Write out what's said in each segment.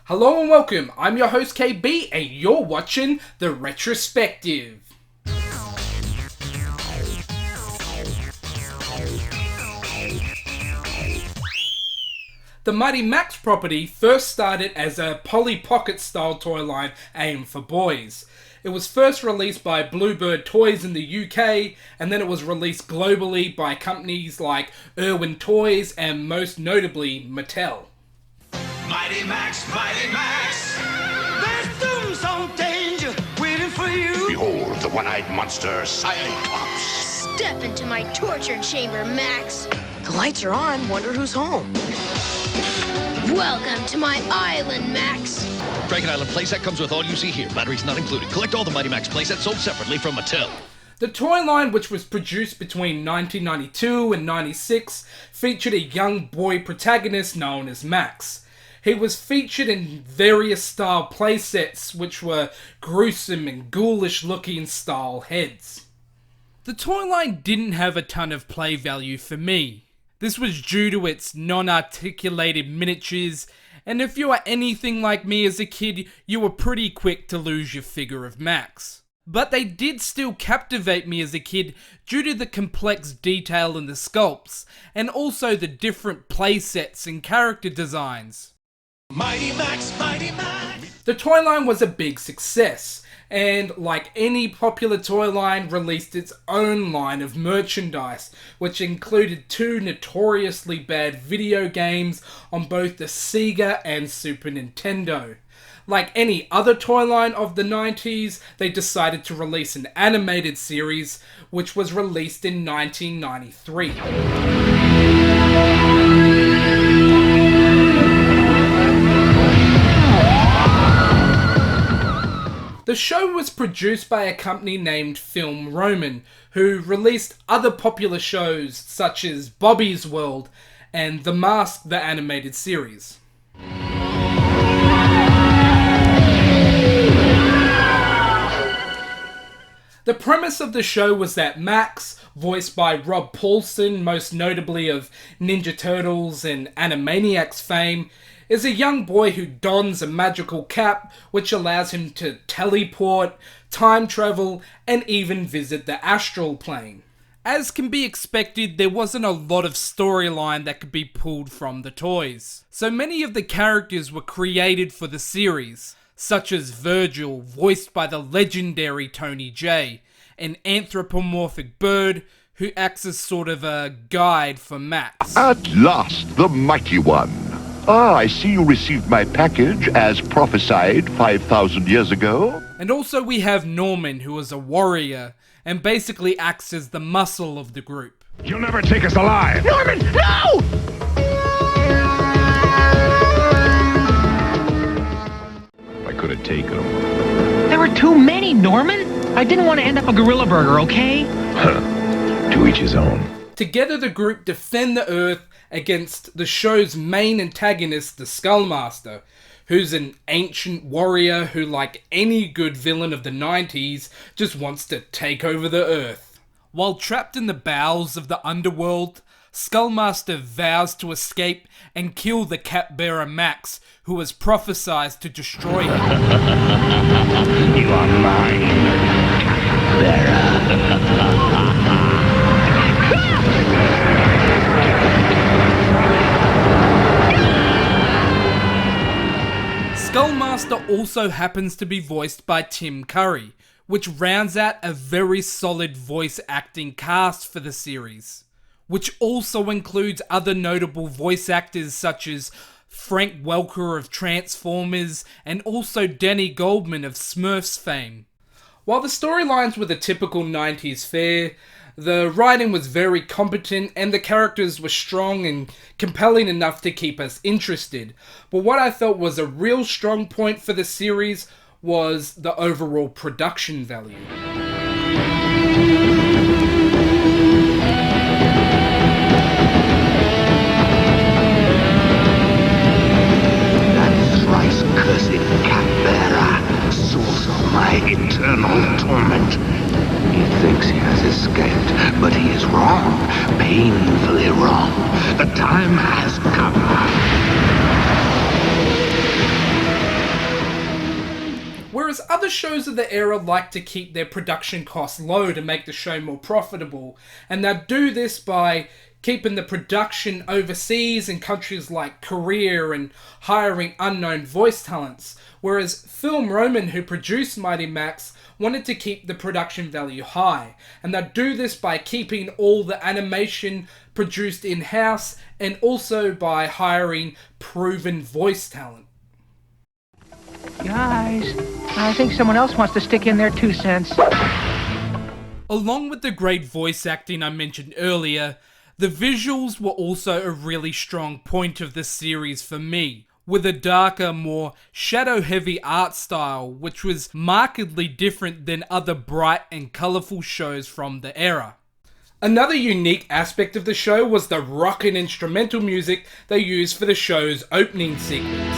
Hello and welcome, I'm your host KB and you're watching the Retrospective. The Mighty Max property first started as a Polly Pocket style toy line aimed for boys. It was first released by Bluebird Toys in the UK, and then it was released globally by companies like Irwin Toys and most notably Mattel. Mighty Max, there's doom, some danger waiting for you. Behold, the one-eyed monster, Cyclops. Step into my torture chamber, Max. The lights are on. Wonder who's home. Welcome to my island, Max. Dragon Island playset comes with all you see here. Batteries not included. Collect all the Mighty Max playsets sold separately from Mattel. The toy line, which was produced between 1992 and 96, featured a young boy protagonist known as Max. He was featured in various style playsets, which were gruesome and ghoulish looking style heads. The toy line didn't have a ton of play value for me. This was due to its non-articulated miniatures, and if you are anything like me as a kid, you were pretty quick to lose your figure of Max. But they did still captivate me as a kid due to the complex detail in the sculpts, and also the different playsets and character designs. Mighty Max. The toy line was a big success, and like any popular toy line, released its own line of merchandise, which included two notoriously bad video games on both the Sega and Super Nintendo. Like any other toy line of the 90s, they decided to release an animated series, which was released in 1993. The show was produced by a company named Film Roman, who released other popular shows such as Bobby's World and The Mask, the animated series. The premise of the show was that Max, voiced by Rob Paulsen, most notably of Ninja Turtles and Animaniacs fame, is a young boy who dons a magical cap which allows him to teleport, time travel, and even visit the astral plane. As can be expected, there wasn't a lot of storyline that could be pulled from the toys. So many of the characters were created for the series, such as Virgil, voiced by the legendary Tony Jay, an anthropomorphic bird who acts as sort of a guide for Max. At last, the mighty one. I see you received my package as prophesied 5,000 years ago. And also we have Norman, who is a warrior, and basically acts as the muscle of the group. You'll never take us alive. Norman, no! I could have taken him. There were too many, Norman. I didn't want to end up a gorilla burger, okay? To each his own. Together the group defend the Earth against the show's main antagonist, the Skullmaster, who's an ancient warrior who, like any good villain of the 90s, just wants to take over the Earth. While trapped in the bowels of the underworld, Skullmaster vows to escape and kill the cap-bearer Max, who was prophesied to destroy him. You are mine, Skullmaster also happens to be voiced by Tim Curry, which rounds out a very solid voice acting cast for the series, which also includes other notable voice actors such as Frank Welker of Transformers and also Danny Goldman of Smurfs fame. While the storylines were the typical 90s fare, the writing was very competent and the characters were strong and compelling enough to keep us interested. But what I felt was a real strong point for the series was the overall production value. That thrice-cursed cat-bearer, source of my eternal torment. He thinks he has escaped, but he is wrong, painfully wrong. The time has come. other shows of the era liked to keep their production costs low to make the show more profitable, and they'd do this by keeping the production overseas in countries like Korea and hiring unknown voice talents, whereas Film Roman, who produced Mighty Max, wanted to keep the production value high, and they'd do this by keeping all the animation produced in-house and also by hiring proven voice talent. Guys, I think someone else wants to stick in their 2 cents. Along with the great voice acting I mentioned earlier, the visuals were also a really strong point of the series for me, with a darker, more shadow-heavy art style, which was markedly different than other bright and colourful shows from the era. Another unique aspect of the show was the rock and instrumental music they used for the show's opening sequence.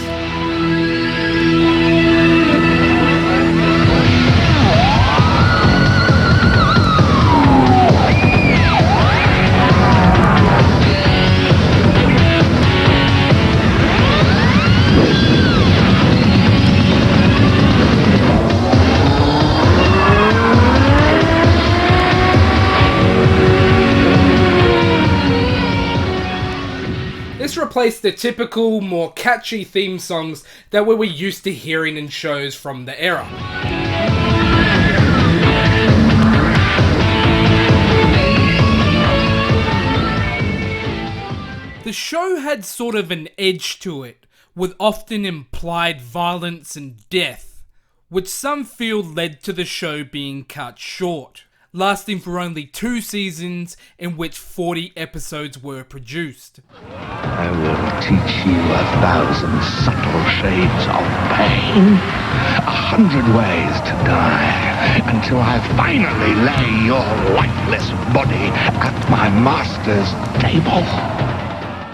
This replaced the typical, more catchy theme songs that we were used to hearing in shows from the era. The show had sort of an edge to it, with often implied violence and death, which some feel led to the show being cut short, lasting for only 2 seasons in which 40 episodes were produced. I will teach you 1,000 subtle shades of pain, 100 ways to die, until I finally lay your lifeless body at my master's table.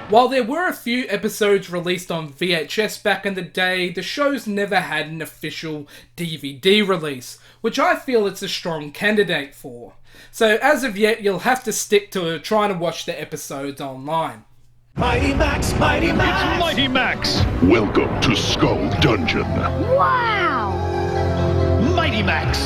While there were a few episodes released on VHS back in the day, the shows never had an official DVD release, which I feel it's a strong candidate for. So as of yet, you'll have to stick to trying to watch the episodes online. Mighty Max, Mighty Max. It's Mighty Max. Welcome to Skull Dungeon. Wow! Mighty Max.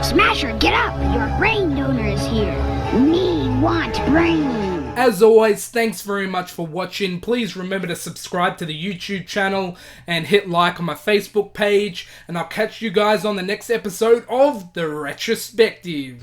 Smasher, get up! Your brain donor is here. Me want brain. As always, thanks very much for watching. Please remember to subscribe to the YouTube channel and hit like on my Facebook page. And I'll catch you guys on the next episode of The Retrospective.